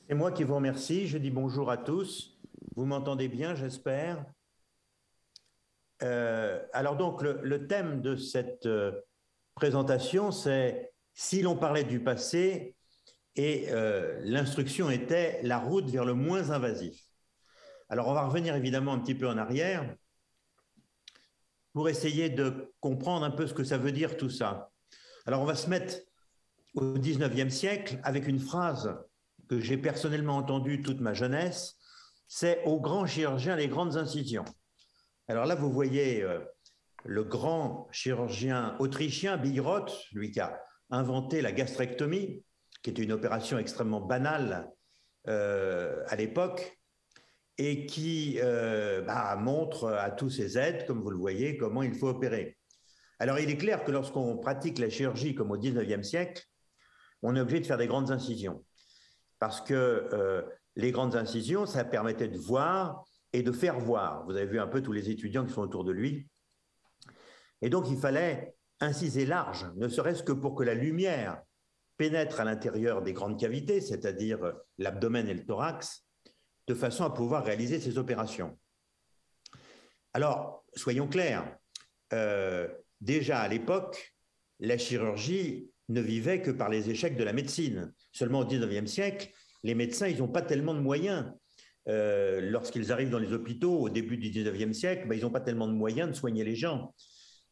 C'est moi qui vous remercie. Je dis bonjour à tous. Vous m'entendez bien, j'espère. Alors donc, le thème de cette présentation, c'est si l'on parlait du passé et l'instruction était la route vers le moins invasif. Alors on va revenir évidemment un petit peu en arrière pour essayer de comprendre un peu ce que ça veut dire tout ça. Alors on va se mettre au 19e siècle avec une phrase que j'ai personnellement entendue toute ma jeunesse, c'est aux grands chirurgiens les grandes incisions. Alors là, vous voyez le grand chirurgien autrichien Billroth, lui qui a inventé la gastrectomie, qui était une opération extrêmement banale à l'époque, et qui montre à tous ses aides, comme vous le voyez, comment il faut opérer. Alors il est clair que lorsqu'on pratique la chirurgie comme au 19e siècle, on est obligé de faire des grandes incisions. Parce que les grandes incisions, ça permettait de voir et de faire voir. Vous avez vu un peu tous les étudiants qui sont autour de lui. Et donc, il fallait inciser large, ne serait-ce que pour que la lumière pénètre à l'intérieur des grandes cavités, c'est-à-dire l'abdomen et le thorax, de façon à pouvoir réaliser ces opérations. Alors, soyons clairs, déjà à l'époque, la chirurgie ne vivait que par les échecs de la médecine. Seulement au 19e siècle, les médecins, ils n'ont pas tellement de moyens. Lorsqu'ils arrivent dans les hôpitaux au début du 19e siècle, ils n'ont pas tellement de moyens de soigner les gens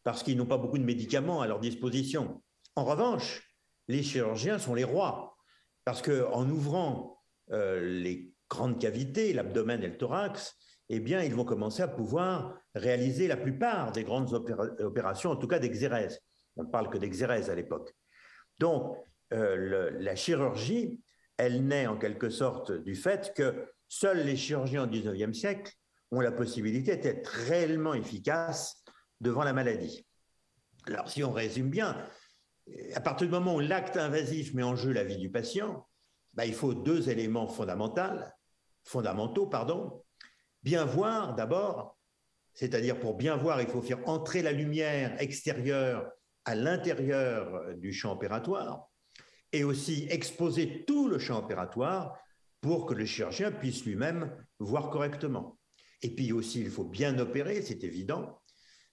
parce qu'ils n'ont pas beaucoup de médicaments à leur disposition. En revanche, les chirurgiens sont les rois parce qu'en ouvrant les grandes cavités, l'abdomen et le thorax, eh bien, ils vont commencer à pouvoir réaliser la plupart des grandes opérations, en tout cas d'exérèse. On ne parle que d'exérèse à l'époque. Donc, la chirurgie, elle naît en quelque sorte du fait que seuls les chirurgiens au 19e siècle ont la possibilité d'être réellement efficaces devant la maladie. Alors, si on résume bien, à partir du moment où l'acte invasif met en jeu la vie du patient, il faut deux éléments fondamentaux. Bien voir d'abord, c'est-à-dire pour bien voir, il faut faire entrer la lumière extérieure à l'intérieur du champ opératoire et aussi exposer tout le champ opératoire pour que le chirurgien puisse lui-même voir correctement. Et puis aussi, il faut bien opérer, c'est évident,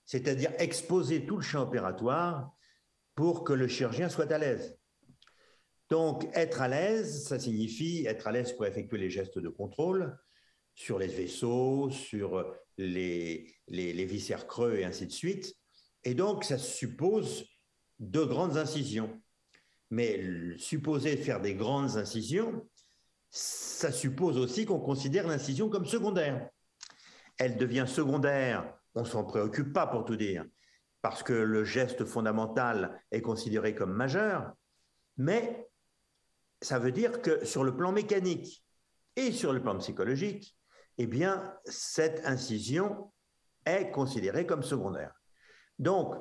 c'est-à-dire exposer tout le champ opératoire pour que le chirurgien soit à l'aise. Donc, être à l'aise, ça signifie être à l'aise pour effectuer les gestes de contrôle sur les vaisseaux, sur les viscères creux et ainsi de suite. Et donc, ça suppose de grandes incisions. Mais supposer faire des grandes incisions, ça suppose aussi qu'on considère l'incision comme secondaire. Elle devient secondaire, on ne s'en préoccupe pas pour tout dire, parce que le geste fondamental est considéré comme majeur, mais ça veut dire que sur le plan mécanique et sur le plan psychologique, eh bien, cette incision est considérée comme secondaire. Donc,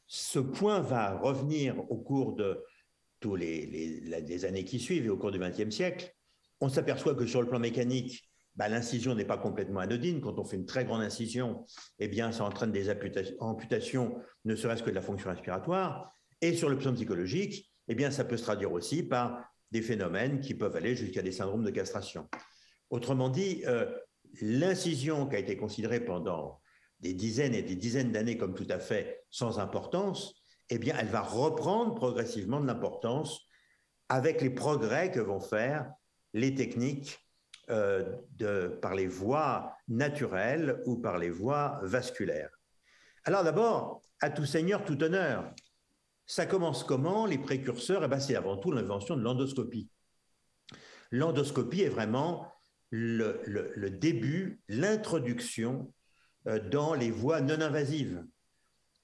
ce point va revenir au cours de tous les années qui suivent et au cours du XXe siècle. On s'aperçoit que sur le plan mécanique, l'incision n'est pas complètement anodine. Quand on fait une très grande incision, eh bien, ça entraîne des amputations, ne serait-ce que de la fonction respiratoire. Et sur le plan psychologique, eh bien, ça peut se traduire aussi par des phénomènes qui peuvent aller jusqu'à des syndromes de castration. Autrement dit, l'incision qui a été considérée pendant des dizaines et des dizaines d'années comme tout à fait sans importance, eh bien, elle va reprendre progressivement de l'importance avec les progrès que vont faire les techniques par les voies naturelles ou par les voies vasculaires. Alors d'abord, à tout seigneur, tout honneur. Ça commence comment? Les précurseurs, c'est avant tout l'invention de l'endoscopie. L'endoscopie est vraiment le début, l'introduction dans les voies non invasives.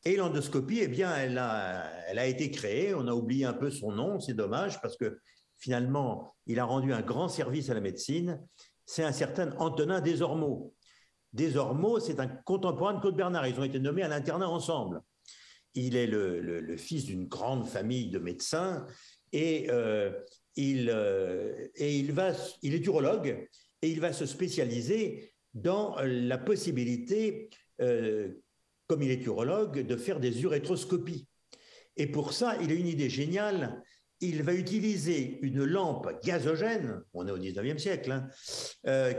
Et l'endoscopie, elle a été créée, on a oublié un peu son nom, c'est dommage, parce que finalement, il a rendu un grand service à la médecine, c'est un certain Antonin Desormeaux. Desormeaux, c'est un contemporain de Claude Bernard, ils ont été nommés à l'internat ensemble. Il est le fils d'une grande famille de médecins, et il est urologue, et il va se spécialiser dans la possibilité, comme il est urologue, de faire des urétroscopies. Et pour ça, il a une idée géniale. il va utiliser une lampe gazogène, on est au 19e siècle,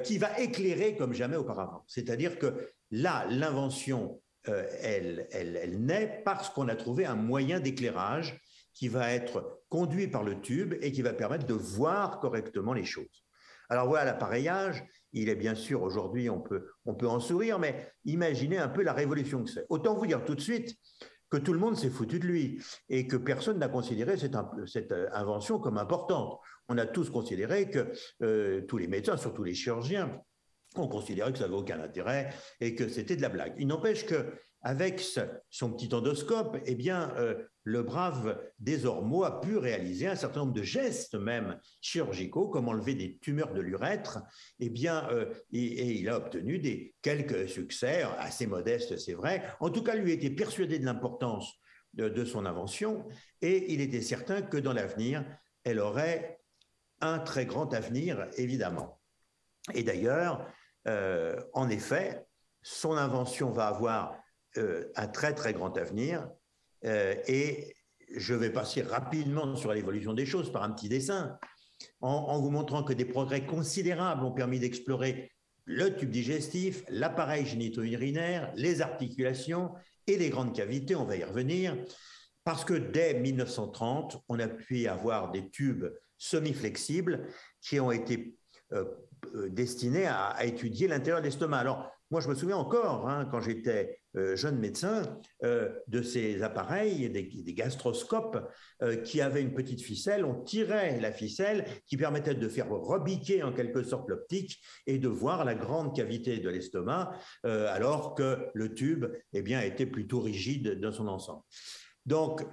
qui va éclairer comme jamais auparavant. C'est-à-dire que là, l'invention, elle naît parce qu'on a trouvé un moyen d'éclairage qui va être conduit par le tube et qui va permettre de voir correctement les choses. Alors voilà, l'appareillage, il est bien sûr, aujourd'hui, on peut en sourire, mais imaginez un peu la révolution que c'est. Autant vous dire tout de suite que tout le monde s'est foutu de lui et que personne n'a considéré cette invention comme importante. On a tous considéré que tous les médecins, surtout les chirurgiens, ont considéré que ça n'avait aucun intérêt et que c'était de la blague. Il n'empêche qu'avec son petit endoscope, eh bien, le brave Desormeaux a pu réaliser un certain nombre de gestes même chirurgicaux, comme enlever des tumeurs de l'urètre, eh bien, et il a obtenu quelques succès assez modestes, c'est vrai. En tout cas, lui était persuadé de l'importance de son invention et il était certain que dans l'avenir, elle aurait un très grand avenir, évidemment. Et d'ailleurs, en effet, son invention va avoir un très très grand avenir et je vais passer rapidement sur l'évolution des choses par un petit dessin en vous montrant que des progrès considérables ont permis d'explorer le tube digestif, l'appareil génito-urinaire, les articulations et les grandes cavités, on va y revenir, parce que dès 1930, on a pu avoir des tubes semi-flexibles qui ont été destinés à étudier l'intérieur de l'estomac. Alors, moi, je me souviens encore, quand j'étais jeune médecin, de ces appareils, des gastroscopes qui avaient une petite ficelle. On tirait la ficelle qui permettait de faire rebiquer en quelque sorte l'optique et de voir la grande cavité de l'estomac, alors que le tube eh bien, était plutôt rigide dans son ensemble. Donc,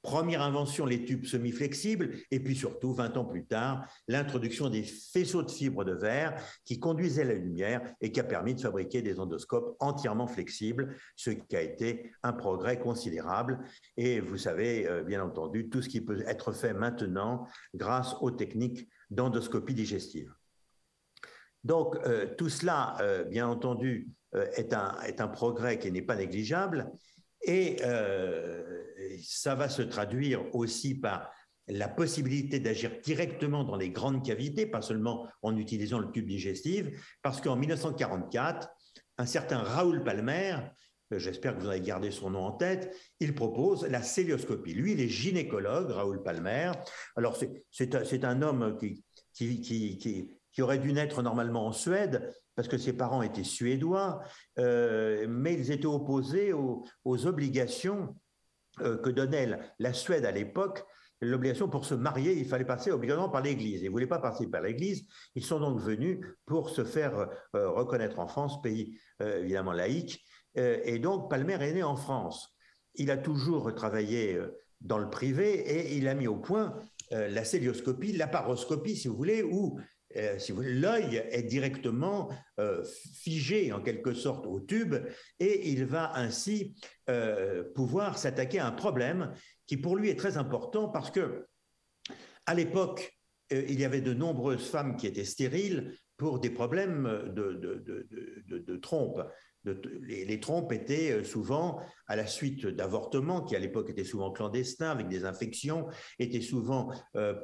première invention, les tubes semi-flexibles, et puis surtout, 20 ans plus tard, l'introduction des faisceaux de fibres de verre qui conduisaient la lumière et qui a permis de fabriquer des endoscopes entièrement flexibles, ce qui a été un progrès considérable. Et vous savez, bien entendu, tout ce qui peut être fait maintenant grâce aux techniques d'endoscopie digestive. Donc, tout cela, bien entendu, est un progrès qui n'est pas négligeable. Et ça va se traduire aussi par la possibilité d'agir directement dans les grandes cavités, pas seulement en utilisant le tube digestif, parce qu'en 1944, un certain Raoul Palmer, j'espère que vous avez gardé son nom en tête, il propose la cœlioscopie. Lui, il est gynécologue, Raoul Palmer. Alors, c'est un homme qui aurait dû naître normalement en Suède, parce que ses parents étaient suédois, mais ils étaient opposés aux obligations que donnait la Suède à l'époque. L'obligation pour se marier, il fallait passer obligatoirement par l'Église. Ils ne voulaient pas passer par l'Église. Ils sont donc venus pour se faire reconnaître en France, pays évidemment laïque. Et donc, Palmer est né en France. Il a toujours travaillé dans le privé et il a mis au point la cœlioscopie, laparoscopie, si vous voulez, où l'œil est directement figé en quelque sorte au tube et il va ainsi pouvoir s'attaquer à un problème qui pour lui est très important parce que à l'époque, il y avait de nombreuses femmes qui étaient stériles pour des problèmes de trompes. Les trompes étaient souvent à la suite d'avortements qui à l'époque étaient souvent clandestins avec des infections, étaient souvent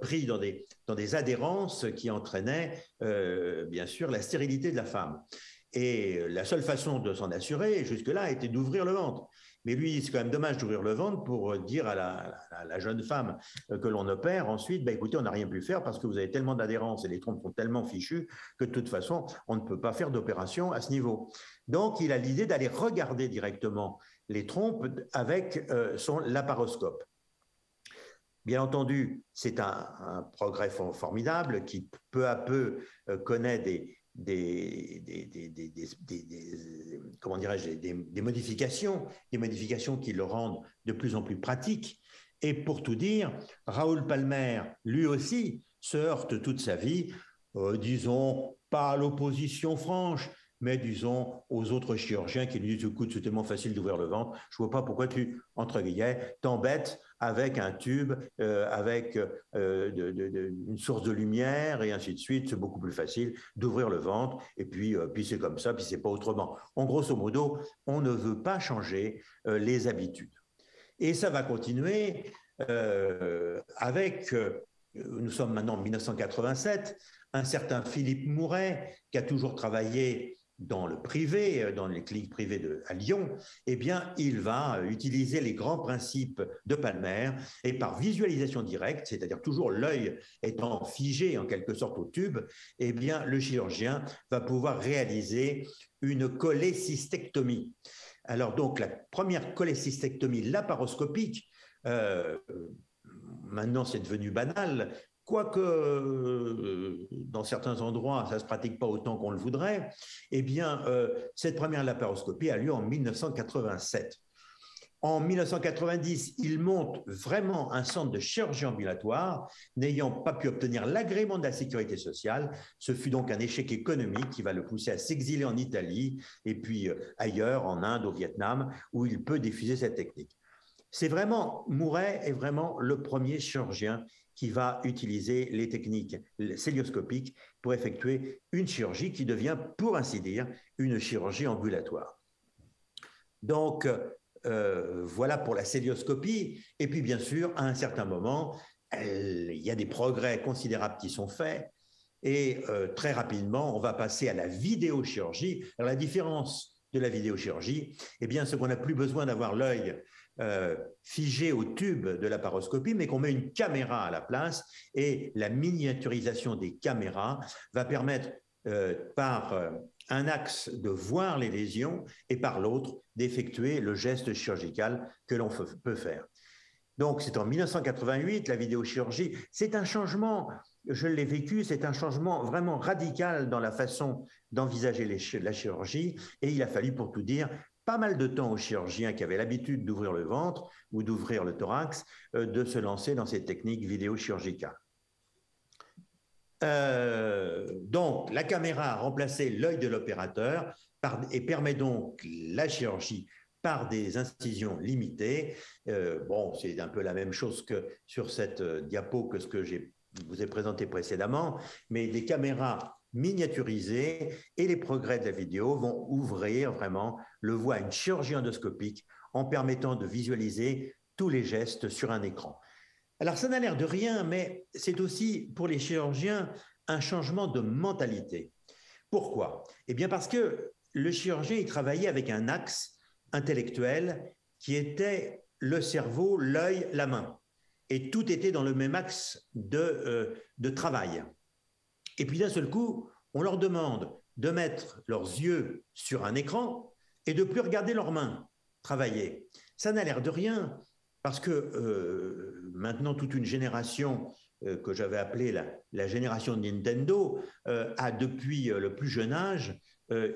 pris dans des adhérences qui entraînaient bien sûr la stérilité de la femme. Et la seule façon de s'en assurer jusque-là était d'ouvrir le ventre. Mais lui, c'est quand même dommage d'ouvrir le ventre pour dire à la jeune femme que l'on opère ensuite, bah, écoutez, on n'a rien pu faire parce que vous avez tellement d'adhérence et les trompes sont tellement fichues que de toute façon, on ne peut pas faire d'opération à ce niveau. Donc, il a l'idée d'aller regarder directement les trompes avec son laparoscope. Bien entendu, c'est un progrès formidable qui peu à peu connaît comment dirais-je, des modifications qui le rendent de plus en plus pratique. Et pour tout dire, Raoul Palmer, lui aussi, se heurte toute sa vie, disons, pas à l'opposition franche, mais disons aux autres chirurgiens qui lui disent écoute, c'est tellement facile d'ouvrir le ventre, je ne vois pas pourquoi tu, entre guillemets, t'embêtes avec un tube, avec une source de lumière et ainsi de suite. C'est beaucoup plus facile d'ouvrir le ventre et puis c'est comme ça, puis c'est pas autrement. En grosso modo, on ne veut pas changer les habitudes. Et ça va continuer nous sommes maintenant en 1987, un certain Philippe Mouret, qui a toujours travaillé dans le privé, dans les cliniques privées à Lyon, eh bien, il va utiliser les grands principes de Palmer et par visualisation directe, c'est-à-dire toujours l'œil étant figé en quelque sorte au tube, eh bien, le chirurgien va pouvoir réaliser une cholécystectomie. Alors donc, la première cholécystectomie laparoscopique, maintenant c'est devenu banal, quoique dans certains endroits, ça ne se pratique pas autant qu'on le voudrait, eh bien, cette première laparoscopie a lieu en 1987. En 1990, il monte vraiment un centre de chirurgie ambulatoire, n'ayant pas pu obtenir l'agrément de la sécurité sociale. Ce fut donc un échec économique qui va le pousser à s'exiler en Italie et puis ailleurs, en Inde, au Vietnam, où il peut diffuser cette technique. C'est vraiment, Mouret est vraiment le premier chirurgien qui va utiliser les techniques célioscopiques pour effectuer une chirurgie qui devient, pour ainsi dire, une chirurgie ambulatoire. Donc, voilà pour la célioscopie. Et puis, bien sûr, à un certain moment, il y a des progrès considérables qui sont faits. Et très rapidement, on va passer à la vidéochirurgie. Alors, la différence de la vidéochirurgie, eh bien, c'est qu'on n'a plus besoin d'avoir l'œil figé au tube de la laparoscopie, mais qu'on met une caméra à la place, et la miniaturisation des caméras va permettre par un axe de voir les lésions et par l'autre d'effectuer le geste chirurgical que l'on peut faire. Donc c'est en 1988, la vidéochirurgie, c'est un changement, je l'ai vécu, c'est un changement vraiment radical dans la façon d'envisager la chirurgie, et il a fallu, pour tout dire, pas mal de temps aux chirurgiens qui avaient l'habitude d'ouvrir le ventre ou d'ouvrir le thorax, de se lancer dans ces techniques vidéochirurgicales. Donc, la caméra a remplacé l'œil de l'opérateur et permet donc la chirurgie par des incisions limitées. Bon, c'est un peu la même chose que sur cette diapo que ce que je vous ai présenté précédemment, mais des caméras miniaturisées et les progrès de la vidéo vont ouvrir vraiment le voie à une chirurgie endoscopique en permettant de visualiser tous les gestes sur un écran. Alors, ça n'a l'air de rien, mais c'est aussi pour les chirurgiens un changement de mentalité. Pourquoi? Eh bien, parce que le chirurgien, il travaillait avec un axe intellectuel qui était le cerveau, l'œil, la main. Et tout était dans le même axe de travail. Et puis d'un seul coup, on leur demande de mettre leurs yeux sur un écran et de ne plus regarder leurs mains travailler. Ça n'a l'air de rien, parce que maintenant, toute une génération que j'avais appelée la génération de Nintendo a, depuis le plus jeune âge,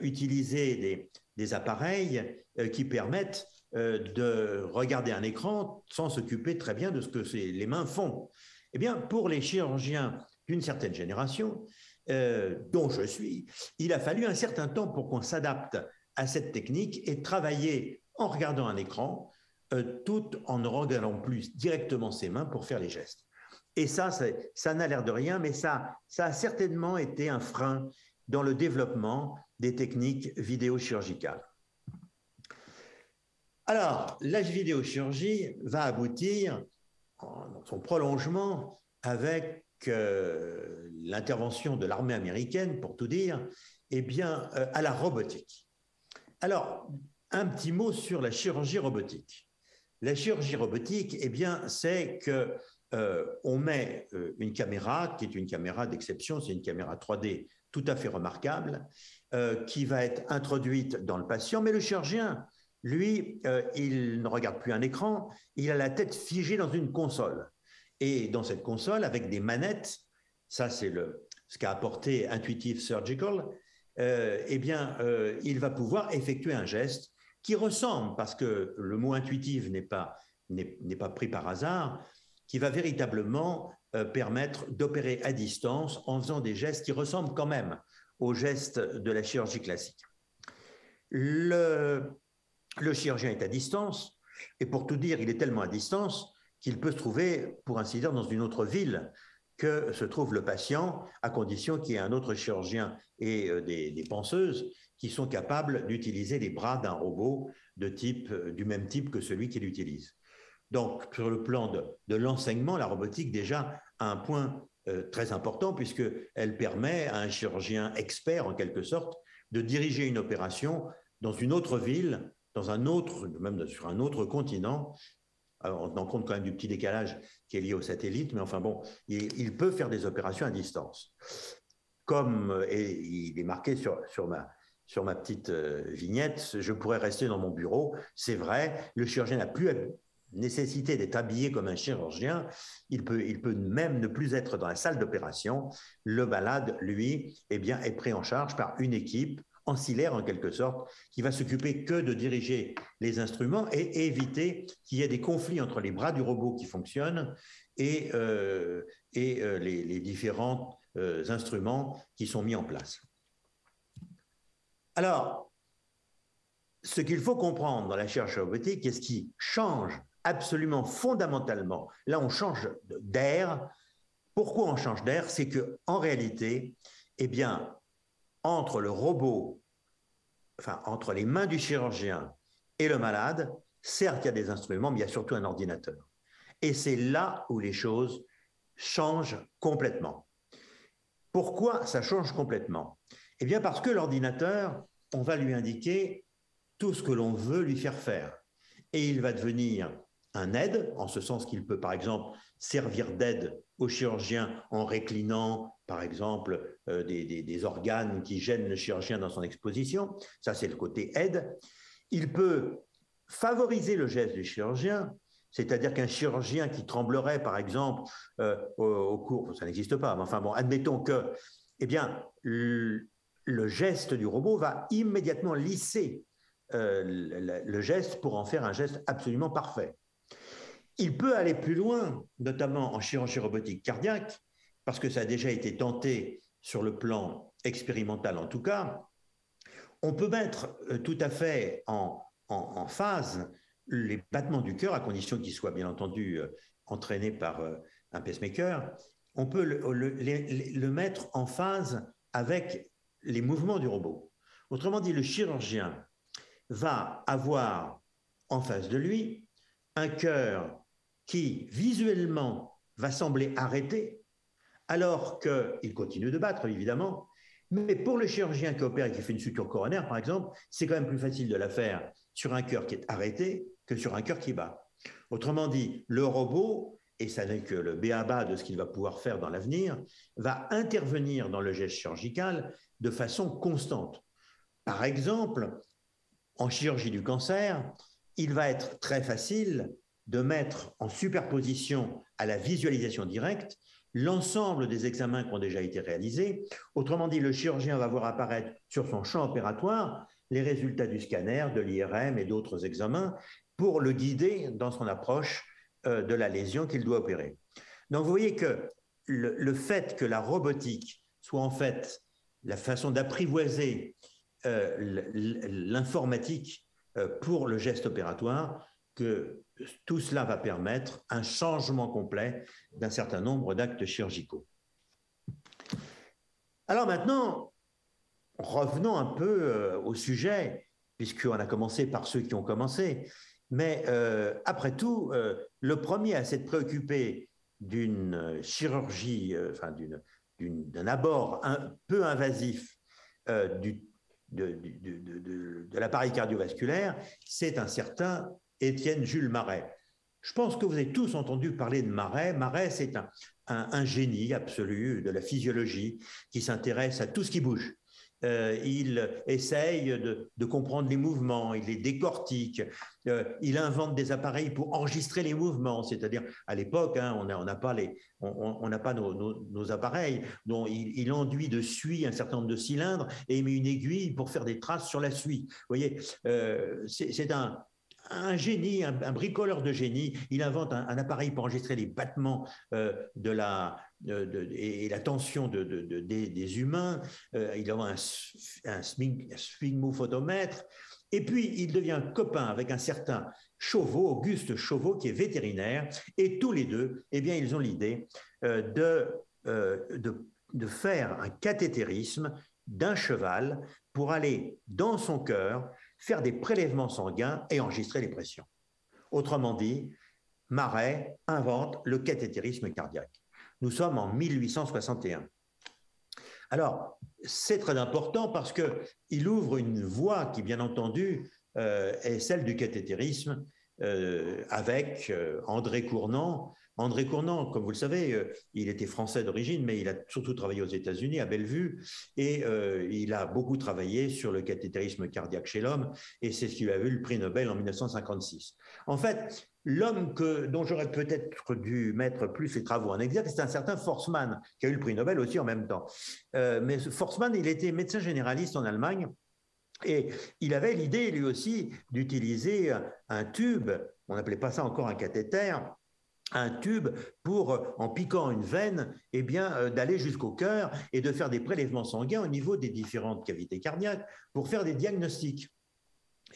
utilisé des appareils qui permettent de regarder un écran sans s'occuper très bien de ce que les mains font. Eh bien, pour les chirurgiens d'une certaine génération, dont je suis, il a fallu un certain temps pour qu'on s'adapte à cette technique et travailler en regardant un écran, tout en ne regardant plus directement ses mains pour faire les gestes. Et ça n'a l'air de rien, mais ça a certainement été un frein dans le développement des techniques vidéochirurgicales. Alors, la vidéochirurgie va aboutir, dans son prolongement, avec l'intervention de l'armée américaine, pour tout dire, eh bien, à la robotique. Alors, un petit mot sur la chirurgie robotique. La chirurgie robotique, eh bien, c'est qu'on met une caméra, qui est une caméra d'exception, c'est une caméra 3D tout à fait remarquable, qui va être introduite dans le patient, mais le chirurgien, lui, il ne regarde plus un écran, il a la tête figée dans une console. Et dans cette console, avec des manettes, ça c'est ce qu'a apporté Intuitive Surgical, eh bien, il va pouvoir effectuer un geste qui ressemble, parce que le mot intuitive n'est pas pris par hasard, qui va véritablement permettre d'opérer à distance en faisant des gestes qui ressemblent quand même aux gestes de la chirurgie classique. Le chirurgien est à distance, et pour tout dire, il est tellement à distance qu'il peut se trouver, pour ainsi dire, dans une autre ville que se trouve le patient, à condition qu'il y ait un autre chirurgien et des penseuses qui sont capables d'utiliser les bras d'un robot du même type que celui qu'il utilise. Donc, sur le plan de l'enseignement, la robotique, déjà, a un point très important, puisqu'elle permet à un chirurgien expert, en quelque sorte, de diriger une opération dans une autre ville, dans un autre, même sur un autre continent. Alors, on tenant compte quand même du petit décalage qui est lié au satellite, mais enfin bon, il peut faire des opérations à distance. Comme, et il est marqué sur ma petite vignette, je pourrais rester dans mon bureau. C'est vrai, le chirurgien n'a plus nécessité d'être habillé comme un chirurgien. Il peut même ne plus être dans la salle d'opération. Le malade, lui, eh bien, est pris en charge par une équipe ancillaire en quelque sorte, qui va s'occuper que de diriger les instruments et éviter qu'il y ait des conflits entre les bras du robot qui fonctionnent et les différents instruments qui sont mis en place. Alors, ce qu'il faut comprendre dans la chirurgie robotique, et ce qui change absolument fondamentalement, là on change d'air. Pourquoi on change d'air? C'est qu'en réalité, eh bien, entre le robot, enfin entre les mains du chirurgien et le malade, certes il y a des instruments, mais il y a surtout un ordinateur. Et c'est là où les choses changent complètement. Pourquoi ça change complètement? Eh bien parce que l'ordinateur, on va lui indiquer tout ce que l'on veut lui faire faire. Et il va devenir un aide, en ce sens qu'il peut par exemple servir d'aide au chirurgien en réclinant par exemple des organes qui gênent le chirurgien dans son exposition. Ça c'est le côté aide. Il peut favoriser le geste du chirurgien, c'est-à-dire qu'un chirurgien qui tremblerait par exemple au cours, ça n'existe pas, mais enfin bon, admettons que, eh bien, le geste du robot va immédiatement lisser le geste pour en faire un geste absolument parfait. Il peut aller plus loin, notamment en chirurgie robotique cardiaque, parce que ça a déjà été tenté sur le plan expérimental en tout cas. On peut mettre tout à fait en phase les battements du cœur, à condition qu'ils soient bien entendu entraînés par un pacemaker. On peut le mettre en phase avec les mouvements du robot. Autrement dit, le chirurgien va avoir en face de lui un cœur qui visuellement va sembler arrêté, alors qu'il continue de battre, évidemment. Mais pour le chirurgien qui opère et qui fait une suture coronaire, par exemple, c'est quand même plus facile de la faire sur un cœur qui est arrêté que sur un cœur qui bat. Autrement dit, le robot, et ça n'est que le b.a.-ba de ce qu'il va pouvoir faire dans l'avenir, va intervenir dans le geste chirurgical de façon constante. Par exemple, en chirurgie du cancer, il va être très facile de mettre en superposition à la visualisation directe l'ensemble des examens qui ont déjà été réalisés. Autrement dit, le chirurgien va voir apparaître sur son champ opératoire les résultats du scanner, de l'IRM et d'autres examens pour le guider dans son approche de la lésion qu'il doit opérer. Donc vous voyez que le fait que la robotique soit en fait la façon d'apprivoiser l'informatique pour le geste opératoire, que tout cela va permettre un changement complet d'un certain nombre d'actes chirurgicaux. Alors maintenant, revenons un peu au sujet, puisqu'on a commencé par ceux qui ont commencé, mais après tout, le premier à s'être préoccupé d'une chirurgie, enfin d'un abord un peu invasif de l'appareil cardiovasculaire, c'est un certain Étienne Jules Maret. Je pense que vous avez tous entendu parler de Maret. Maret, c'est un génie absolu de la physiologie qui s'intéresse à tout ce qui bouge. Il essaye de comprendre les mouvements, il les décortique, il invente des appareils pour enregistrer les mouvements, c'est-à-dire à l'époque, hein, on n'a pas nos appareils, dont il enduit de suie un certain nombre de cylindres et il met une aiguille pour faire des traces sur la suie. Vous voyez, c'est un génie, un bricoleur de génie. Il invente un appareil pour enregistrer les battements et la tension des humains. Il a un sphygmophotomètre. Et puis, il devient copain avec un certain Chauveau, Auguste Chauveau, qui est vétérinaire. Et tous les deux, eh bien, ils ont l'idée de faire un cathétérisme d'un cheval pour aller dans son cœur, faire des prélèvements sanguins et enregistrer les pressions. Autrement dit, Marais invente le cathétérisme cardiaque. Nous sommes en 1861. Alors, c'est très important parce qu'il ouvre une voie qui, bien entendu, est celle du cathétérisme avec André Cournant. André Cournant, comme vous le savez, il était français d'origine, mais il a surtout travaillé aux États-Unis, à Bellevue, et il a beaucoup travaillé sur le cathétérisme cardiaque chez l'homme, et c'est ce qui lui a eu le prix Nobel en 1956. En fait, l'homme dont j'aurais peut-être dû mettre plus les travaux en exergue, c'est un certain Forssmann, qui a eu le prix Nobel aussi en même temps. Mais Forssmann, il était médecin généraliste en Allemagne, et il avait l'idée, lui aussi, d'utiliser un tube, on n'appelait pas ça encore un cathéter, un tube pour, en piquant une veine, eh bien, d'aller jusqu'au cœur et de faire des prélèvements sanguins au niveau des différentes cavités cardiaques pour faire des diagnostics.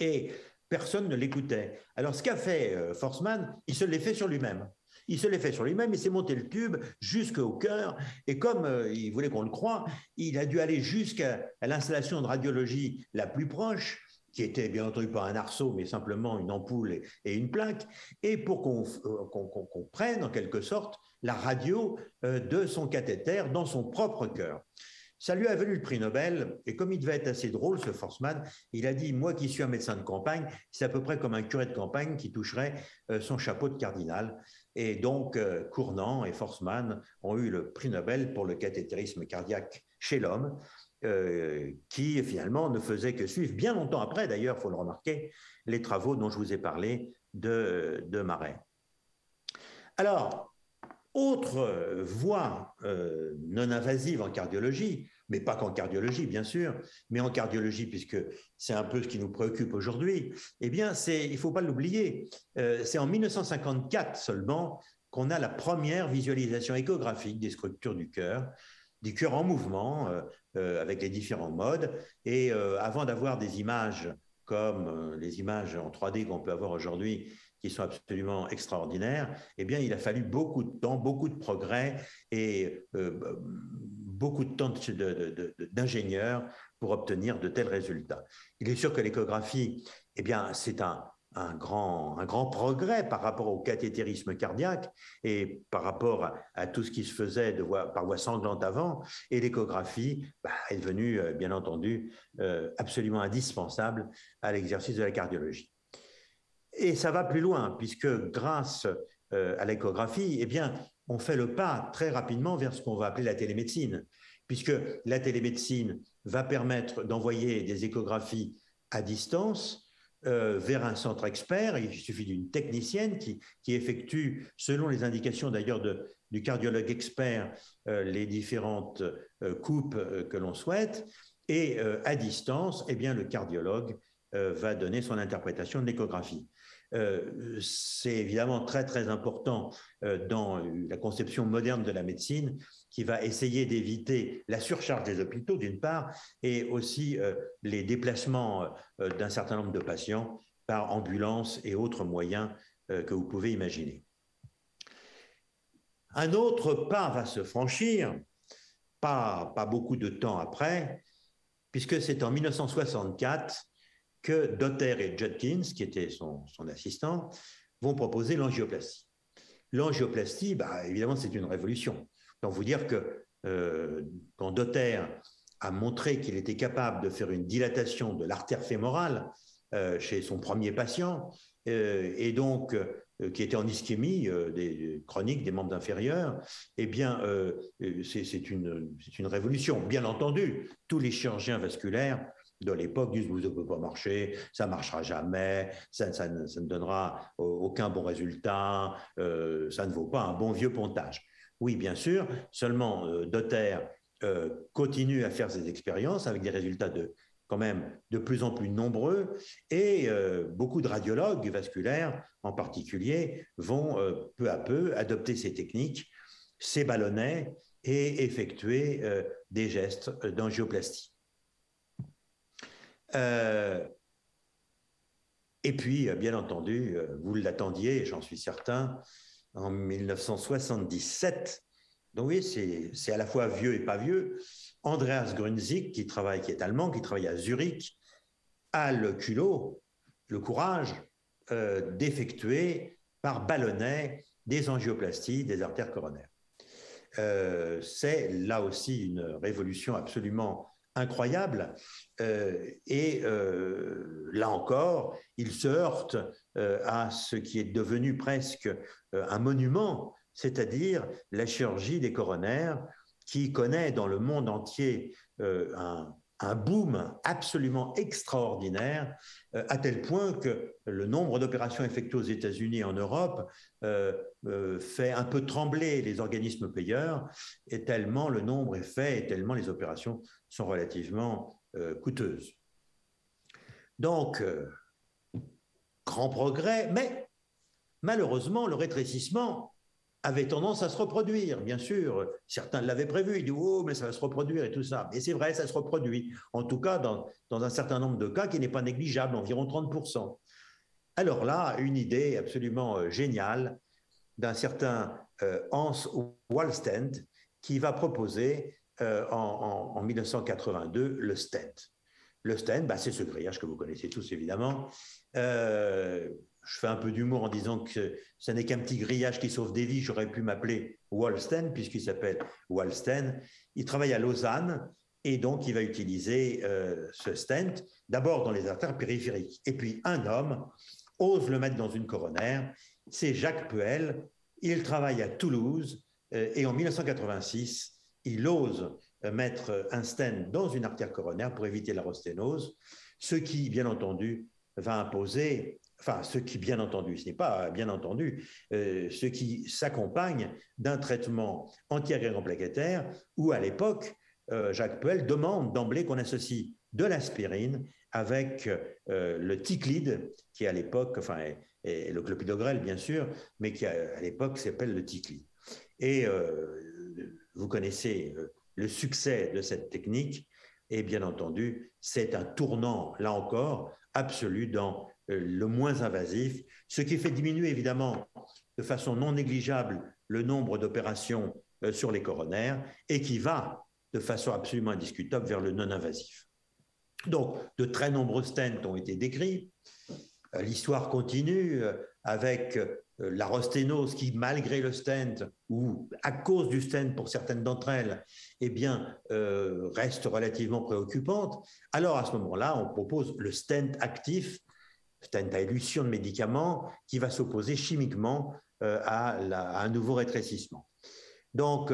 Et personne ne l'écoutait. Alors, ce qu'a fait Forssmann, il se l'est fait sur lui-même. Il se l'est fait sur lui-même, il s'est monté le tube jusqu'au cœur, et comme il voulait qu'on le croie, il a dû aller jusqu'à l'installation de radiologie la plus proche, qui était bien entendu pas un arceau, mais simplement une ampoule et une plaque, et pour qu'on prenne en quelque sorte la radio de son cathéter dans son propre cœur. Ça lui a valu le prix Nobel, et comme il devait être assez drôle, ce Forssmann, il a dit, moi qui suis un médecin de campagne, c'est à peu près comme un curé de campagne qui toucherait son chapeau de cardinal. Et donc, Cournant et Forssmann ont eu le prix Nobel pour le cathétérisme cardiaque chez l'homme, qui finalement ne faisait que suivre, bien longtemps après d'ailleurs, il faut le remarquer, les travaux dont je vous ai parlé de Marais. Alors, autre voie non invasive en cardiologie, mais pas qu'en cardiologie bien sûr, mais en cardiologie puisque c'est un peu ce qui nous préoccupe aujourd'hui, eh bien il ne faut pas l'oublier, c'est en 1954 seulement qu'on a la première visualisation échographique des structures du cœur en mouvement avec les différents modes, et avant d'avoir des images comme les images en 3D qu'on peut avoir aujourd'hui, qui sont absolument extraordinaires, eh bien, il a fallu beaucoup de temps, beaucoup de progrès et beaucoup de temps d'ingénieurs pour obtenir de tels résultats. Il est sûr que l'échographie, eh bien, c'est un grand progrès par rapport au cathétérisme cardiaque et par rapport à tout ce qui se faisait par voie sanglante avant. Et l'échographie est devenue, bien entendu, absolument indispensable à l'exercice de la cardiologie. Et ça va plus loin, puisque grâce à l'échographie, eh bien, on fait le pas très rapidement vers ce qu'on va appeler la télémédecine, puisque la télémédecine va permettre d'envoyer des échographies à distance vers un centre expert. Il suffit d'une technicienne qui effectue, selon les indications d'ailleurs du cardiologue expert, les différentes coupes que l'on souhaite. Et à distance, eh bien, le cardiologue va donner son interprétation de l'échographie. C'est évidemment très, très important dans la conception moderne de la médecine qui va essayer d'éviter la surcharge des hôpitaux, d'une part, et aussi les déplacements d'un certain nombre de patients par ambulance et autres moyens que vous pouvez imaginer. Un autre pas va se franchir, pas beaucoup de temps après, puisque c'est en 1964 que Dotter et Judkins, qui était son assistant, vont proposer l'angioplastie. L'angioplastie, évidemment, c'est une révolution. Donc, vous dire que quand Dotter a montré qu'il était capable de faire une dilatation de l'artère fémorale chez son premier patient, et donc qui était en ischémie chronique des membres inférieurs, eh bien, c'est une révolution. Bien entendu, tous les chirurgiens vasculaires de l'époque disent vous ne pouvez pas marcher, ça ne marchera jamais, ça ne donnera aucun bon résultat, ça ne vaut pas un bon vieux pontage. Oui, bien sûr, seulement Dotter continue à faire ses expériences avec des résultats quand même de plus en plus nombreux, et beaucoup de radiologues vasculaires en particulier vont peu à peu adopter ces techniques, ces ballonnets, et effectuer des gestes d'angioplastie. Et puis, bien entendu, vous l'attendiez, j'en suis certain, en 1977, donc oui, c'est à la fois vieux et pas vieux, Andreas Grünzig, qui est allemand, qui travaille à Zurich, a le culot, le courage d'effectuer par ballonnet des angioplasties des artères coronaires. C'est là aussi une révolution absolument incroyable. Là encore, il se heurte à ce qui est devenu presque un monument, c'est-à-dire la chirurgie des coronaires, qui connaît dans le monde entier un boom absolument extraordinaire, à tel point que le nombre d'opérations effectuées aux États-Unis et en Europe fait un peu trembler les organismes payeurs, et tellement le nombre est fait, et tellement les opérations sont relativement coûteuses. Donc, grand progrès, mais malheureusement, le rétrécissement avait tendance à se reproduire, bien sûr. Certains l'avaient prévu, ils disent « Oh, mais ça va se reproduire et tout ça ». Et c'est vrai, ça se reproduit. En tout cas, dans un certain nombre de cas qui n'est pas négligeable, environ 30%. Alors là, une idée absolument géniale d'un certain Hans Wallstent qui va proposer en 1982 le stent. Le stent, c'est ce grillage que vous connaissez tous évidemment. Je fais un peu d'humour en disant que ce n'est qu'un petit grillage qui sauve des vies. J'aurais pu m'appeler Wallstent puisqu'il s'appelle Wallstent. Il travaille à Lausanne et donc il va utiliser ce stent d'abord dans les artères périphériques. Et puis un homme ose le mettre dans une coronaire, c'est Jacques Puel. Il travaille à Toulouse et en 1986, il ose mettre un stent dans une artère coronaire pour éviter l'arosténose, ce qui, bien entendu, va imposer, ce n'est pas bien entendu, ce qui s'accompagne d'un traitement anti-agrégant plaquettaire où, à l'époque, Jacques Puel demande d'emblée qu'on associe de l'aspirine avec le Ticlide, qui à l'époque, et le clopidogrel bien sûr, mais qui à l'époque s'appelle le Ticlide. Et vous connaissez le succès de cette technique, et bien entendu, c'est un tournant, là encore, absolu dans le moins invasif, ce qui fait diminuer évidemment de façon non négligeable le nombre d'opérations sur les coronaires et qui va de façon absolument indiscutable vers le non-invasif. Donc, de très nombreux stents ont été décrits. L'histoire continue avec l'arosténose qui, malgré le stent, ou à cause du stent pour certaines d'entre elles, reste relativement préoccupante. Alors, à ce moment-là, on propose le stent actif, stent à élution de médicaments, qui va s'opposer chimiquement à un nouveau rétrécissement. Donc,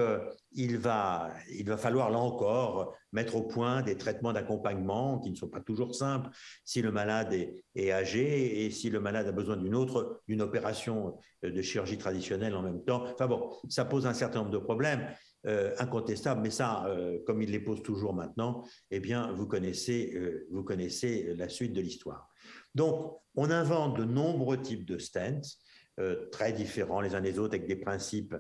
il va falloir, là encore, mettre au point des traitements d'accompagnement qui ne sont pas toujours simples si le malade est âgé et si le malade a besoin d'une opération de chirurgie traditionnelle en même temps. Enfin bon, ça pose un certain nombre de problèmes incontestables, mais ça, comme il les pose toujours maintenant, eh bien, vous connaissez la suite de l'histoire. Donc, on invente de nombreux types de stents, très différents les uns des autres, avec des principes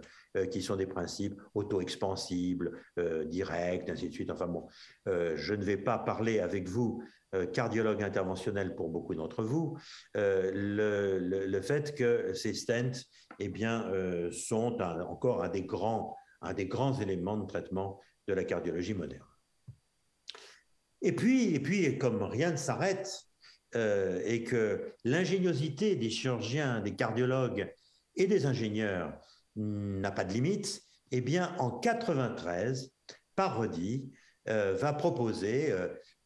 qui sont des principes auto-expansibles, directs, ainsi de suite. Enfin bon, je ne vais pas parler avec vous, cardiologue interventionnel pour beaucoup d'entre vous, le fait que ces stents sont encore un des grands éléments de traitement de la cardiologie moderne. Et puis comme rien ne s'arrête, et que l'ingéniosité des chirurgiens, des cardiologues et des ingénieurs n'a pas de limite, eh bien, en 1993, Parodi va proposer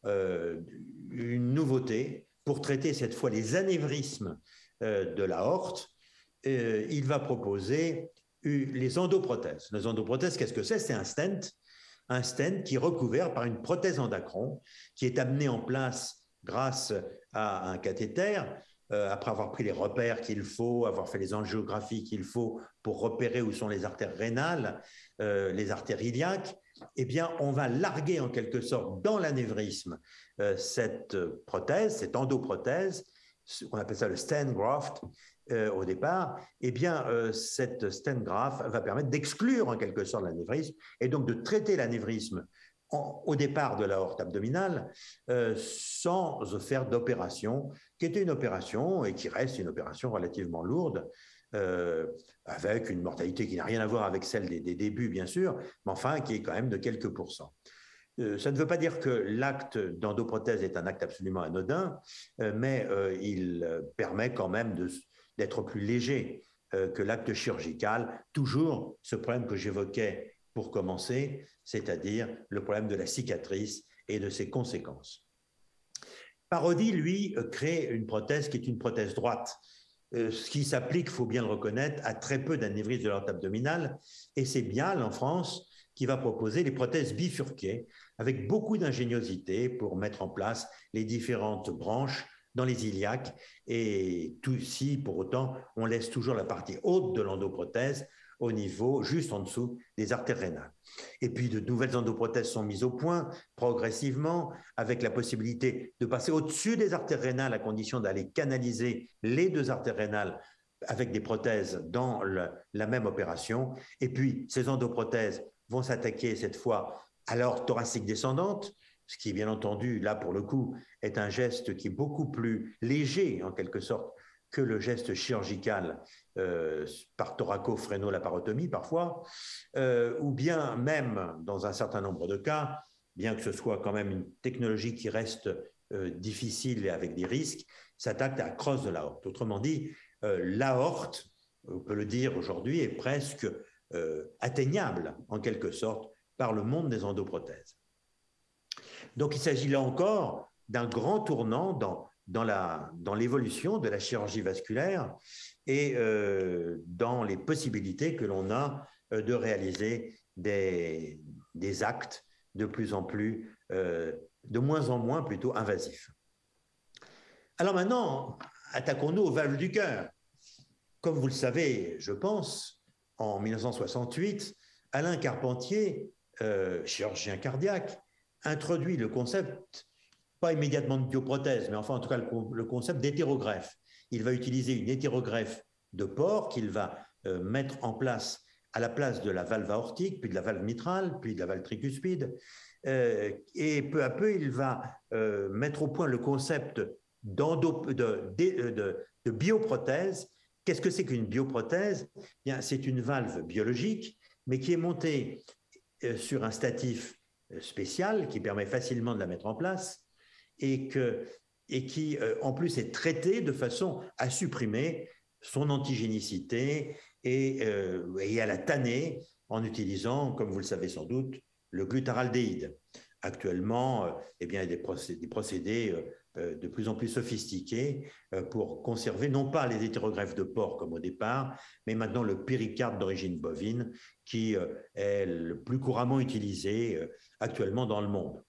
une nouveauté pour traiter cette fois les anévrismes de l'aorte. Il va proposer les endoprothèses. Les endoprothèses, qu'est-ce que c'est? C'est un stent qui est recouvert par une prothèse endacron qui est amenée en place grâce à un cathéter, après avoir pris les repères qu'il faut, avoir fait les angiographies qu'il faut pour repérer où sont les artères rénales, les artères iliaques, eh bien, on va larguer en quelque sorte dans l'anévrisme cette prothèse, cette endoprothèse, on appelle ça le stent graft au départ, eh bien, cette stent graft va permettre d'exclure en quelque sorte l'anévrisme et donc de traiter l'anévrisme au départ de l'aorte abdominale sans faire d'opération, qui était une opération et qui reste une opération relativement lourde, avec une mortalité qui n'a rien à voir avec celle des débuts, bien sûr, mais enfin qui est quand même de quelques pourcents. Ça ne veut pas dire que l'acte d'endoprothèse est un acte absolument anodin, mais il permet quand même d'être plus léger que l'acte chirurgical. Toujours ce problème que j'évoquais pour commencer, c'est-à-dire le problème de la cicatrice et de ses conséquences. Parodi, lui, crée une prothèse qui est une prothèse droite, ce qui s'applique, il faut bien le reconnaître, à très peu d'anévrismes de l'aorte abdominale. Et c'est Bial, en France, qui va proposer les prothèses bifurquées, avec beaucoup d'ingéniosité pour mettre en place les différentes branches dans les iliaques. Et tout si, pour autant, on laisse toujours la partie haute de l'endoprothèse au niveau, juste en dessous des artères rénales. Et puis, de nouvelles endoprothèses sont mises au point progressivement, avec la possibilité de passer au-dessus des artères rénales à condition d'aller canaliser les deux artères rénales avec des prothèses dans la même opération. Et puis, ces endoprothèses vont s'attaquer cette fois à l'aorte thoracique descendante, ce qui, bien entendu, là, pour le coup, est un geste qui est beaucoup plus léger, en quelque sorte, que le geste chirurgical par thoraco-phréno-laparotomie parfois, ou bien même, dans un certain nombre de cas, bien que ce soit quand même une technologie qui reste difficile et avec des risques, s'attaque à la crosse de l'aorte. Autrement dit, l'aorte, on peut le dire aujourd'hui, est presque atteignable, en quelque sorte, par le monde des endoprothèses. Donc il s'agit là encore d'un grand tournant dans l'évolution de la chirurgie vasculaire et dans les possibilités que l'on a de réaliser des actes de plus en plus, de moins en moins plutôt invasifs. Alors maintenant, attaquons-nous aux valves du cœur. Comme vous le savez, je pense, en 1968, Alain Carpentier, chirurgien cardiaque, introduit le concept, pas immédiatement de bioprothèse, mais enfin en tout cas le concept d'hétérogreffe. Il va utiliser une hétérogreffe de porc qu'il va mettre en place à la place de la valve aortique, puis de la valve mitrale, puis de la valve tricuspide. Et peu à peu, il va mettre au point le concept de bioprothèse. Qu'est-ce que c'est qu'une bioprothèse? Bien, c'est une valve biologique, mais qui est montée sur un statif spécial qui permet facilement de la mettre en place et qui, en plus, est traitée de façon à supprimer son antigénicité et à la tanner en utilisant, comme vous le savez sans doute, le glutaraldéhyde. Actuellement, eh bien, il y a des procédés de plus en plus sophistiqués pour conserver non pas les hétérogreffes de porc comme au départ, mais maintenant le péricarde d'origine bovine qui est le plus couramment utilisé actuellement dans le monde.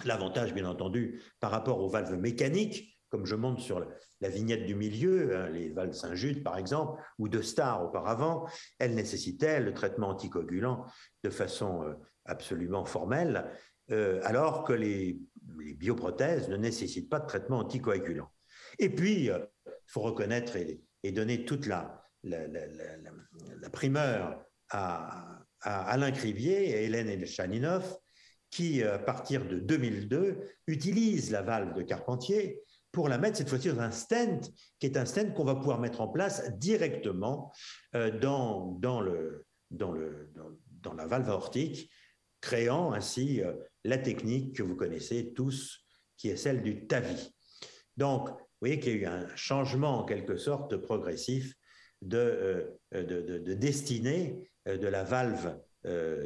L'avantage, bien entendu, par rapport aux valves mécaniques, comme je montre sur la vignette du milieu, hein, les valves Saint-Jude par exemple, ou de Star auparavant, elles nécessitaient le traitement anticoagulant de façon absolument formelle, alors que les bioprothèses ne nécessitent pas de traitement anticoagulant. Et puis, il faut reconnaître et donner toute la primeur à Alain Cribier et Hélène Elchaninoff, qui, à partir de 2002, utilisent la valve de Carpentier pour la mettre cette fois-ci dans un stent, qui est un stent qu'on va pouvoir mettre en place directement dans la valve aortique, créant ainsi la technique que vous connaissez tous, qui est celle du TAVI. Donc, vous voyez qu'il y a eu un changement en quelque sorte progressif de destinée de la valve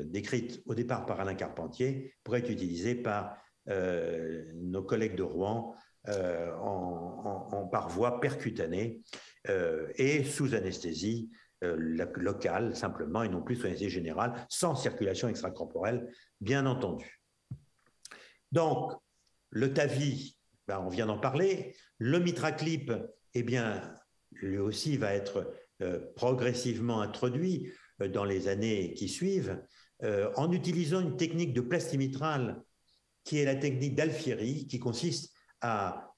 décrite au départ par Alain Carpentier pour être utilisée par nos collègues de Rouen par voie percutanée et sous anesthésie locale simplement et non plus sous anesthésie générale, sans circulation extracorporelle, bien entendu. Donc, le TAVI, ben, on vient d'en parler. Le MitraClip, eh bien, lui aussi va être progressivement introduit dans les années qui suivent, en utilisant une technique de plastie mitrale qui est la technique d'Alfieri, qui consiste à,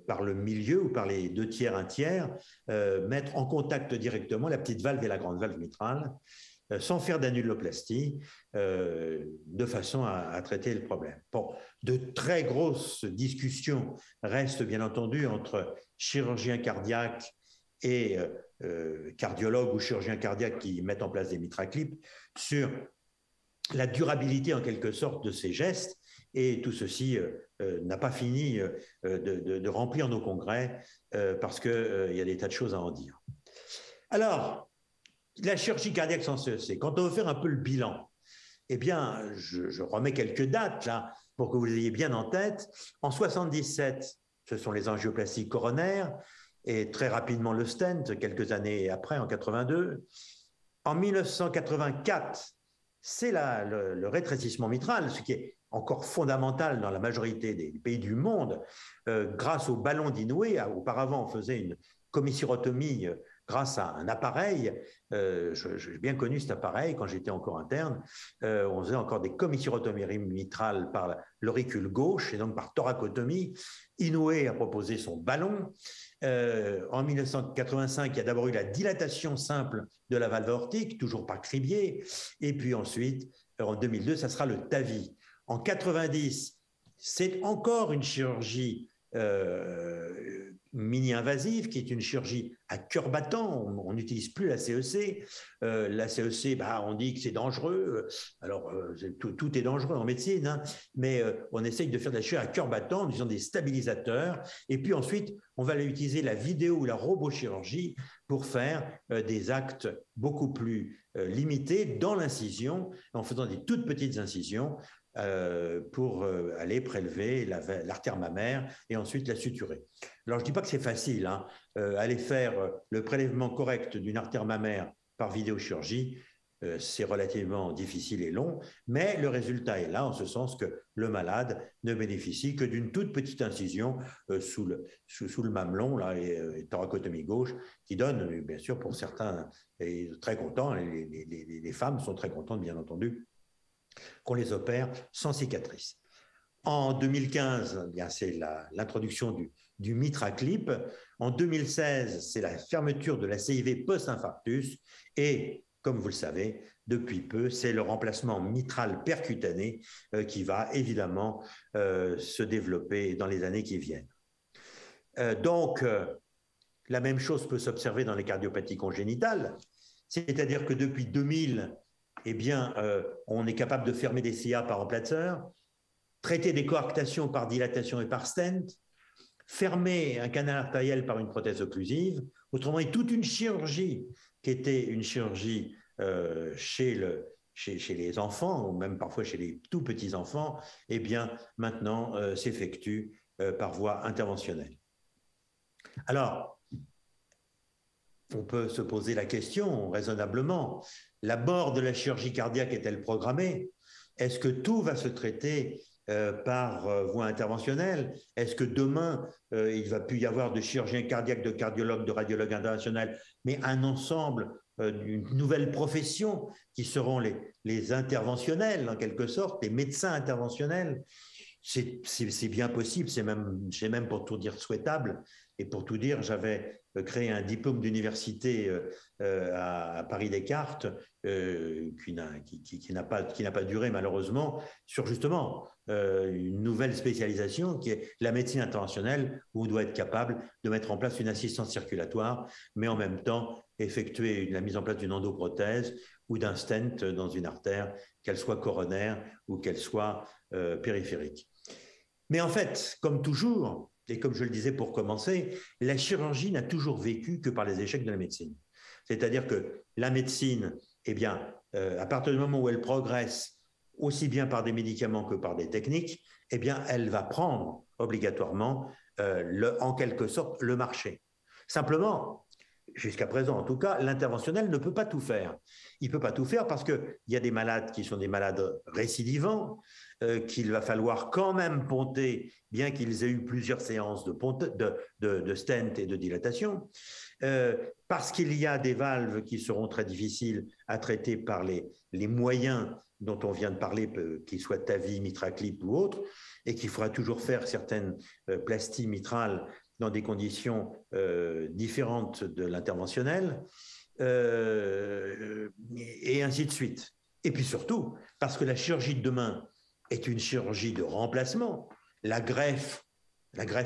par le milieu ou par les 2/3, 1/3, mettre en contact directement la petite valve et la grande valve mitrale, sans faire d'annuloplastie, de façon à traiter le problème. Bon, de très grosses discussions restent bien entendu entre chirurgiens cardiaques et cardiologues ou chirurgiens cardiaques qui mettent en place des MitraClip sur la durabilité en quelque sorte de ces gestes, et tout ceci n'a pas fini de remplir nos congrès parce qu'il y a des tas de choses à en dire. Alors, la chirurgie cardiaque sans CEC, quand on veut faire un peu le bilan, eh bien, je remets quelques dates là pour que vous les ayez bien en tête. En 77, ce sont les angioplasties coronaires et très rapidement le stent, quelques années après, en 82. En 1984, c'est le rétrécissement mitral, ce qui est encore fondamental dans la majorité des pays du monde, grâce au ballon d'Inoué. Auparavant, on faisait une commissuratomie grâce à un appareil. J'ai bien connu cet appareil quand j'étais encore interne. On faisait encore des commissurotomies mitrales par l'auricule gauche et donc par thoracotomie. Inoué a proposé son ballon. En 1985, il y a d'abord eu la dilatation simple de la valve aortique, toujours par Cribier. Et puis ensuite, en 2002, ça sera le TAVI. En 90, c'est encore une chirurgie mini-invasive, qui est une chirurgie à cœur battant. On n'utilise plus la CEC. La CEC, on dit que c'est dangereux. Alors, tout est dangereux en médecine, hein, mais on essaye de faire de la chirurgie à cœur battant en utilisant des stabilisateurs. Et puis ensuite, on va utiliser la vidéo ou la robochirurgie pour faire des actes beaucoup plus limités dans l'incision, en faisant des toutes petites incisions pour aller prélever l'artère mammaire et ensuite la suturer. Alors, je ne dis pas que c'est facile, hein, aller faire le prélèvement correct d'une artère mammaire par vidéochirurgie, c'est relativement difficile et long, mais le résultat est là, en ce sens que le malade ne bénéficie que d'une toute petite incision sous le mamelon là, et thoracotomie gauche, qui donne, bien sûr, pour certains, et très contents, les femmes sont très contentes, bien entendu, qu'on les opère sans cicatrice. En 2015, bien, c'est l'introduction du MitraClip. En 2016, c'est la fermeture de la CIV post-infarctus. Et, comme vous le savez, depuis peu, c'est le remplacement mitral percutané qui va évidemment se développer dans les années qui viennent. Donc, la même chose peut s'observer dans les cardiopathies congénitales, c'est-à-dire que depuis 2000, eh bien, on est capable de fermer des CIA par emplaceur, traiter des coarctations par dilatation et par stent, fermer un canal artériel par une prothèse occlusive, autrement dit, toute une chirurgie qui était une chirurgie chez les enfants, ou même parfois chez les tout petits enfants, eh bien, maintenant, s'effectue par voie interventionnelle. Alors, on peut se poser la question raisonnablement, la mort de la chirurgie cardiaque est-elle programmée? Est-ce que tout va se traiter par voie interventionnelle? Est-ce que demain, il va plus y avoir de chirurgiens cardiaques, de cardiologues, de radiologues interventionnels, mais un ensemble d'une nouvelle profession qui seront les interventionnels, en quelque sorte, les médecins interventionnels? C'est bien possible, c'est même pour tout dire souhaitable. Et pour tout dire, j'avais créé un diplôme d'université à Paris-Descartes qui n'a pas duré malheureusement, sur justement une nouvelle spécialisation qui est la médecine interventionnelle, où on doit être capable de mettre en place une assistance circulatoire, mais en même temps effectuer la mise en place d'une endoprothèse ou d'un stent dans une artère, qu'elle soit coronaire ou qu'elle soit périphérique. Mais en fait, comme toujours, et comme je le disais pour commencer, la chirurgie n'a toujours vécu que par les échecs de la médecine. C'est-à-dire que la médecine, eh bien, à partir du moment où elle progresse, aussi bien par des médicaments que par des techniques, eh bien, elle va prendre obligatoirement, en quelque sorte, le marché. Simplement, jusqu'à présent en tout cas, l'interventionnel ne peut pas tout faire. Il ne peut pas tout faire parce qu'il y a des malades qui sont des malades récidivants, qu'il va falloir quand même ponter, bien qu'ils aient eu plusieurs séances de stent et de dilatation, parce qu'il y a des valves qui seront très difficiles à traiter par les moyens dont on vient de parler, qu'ils soient TAVI, MitraClip ou autres, et qu'il faudra toujours faire certaines plasties mitrales dans des conditions différentes de l'interventionnel, et ainsi de suite. Et puis surtout, parce que la chirurgie de demain est une chirurgie de remplacement, la greffe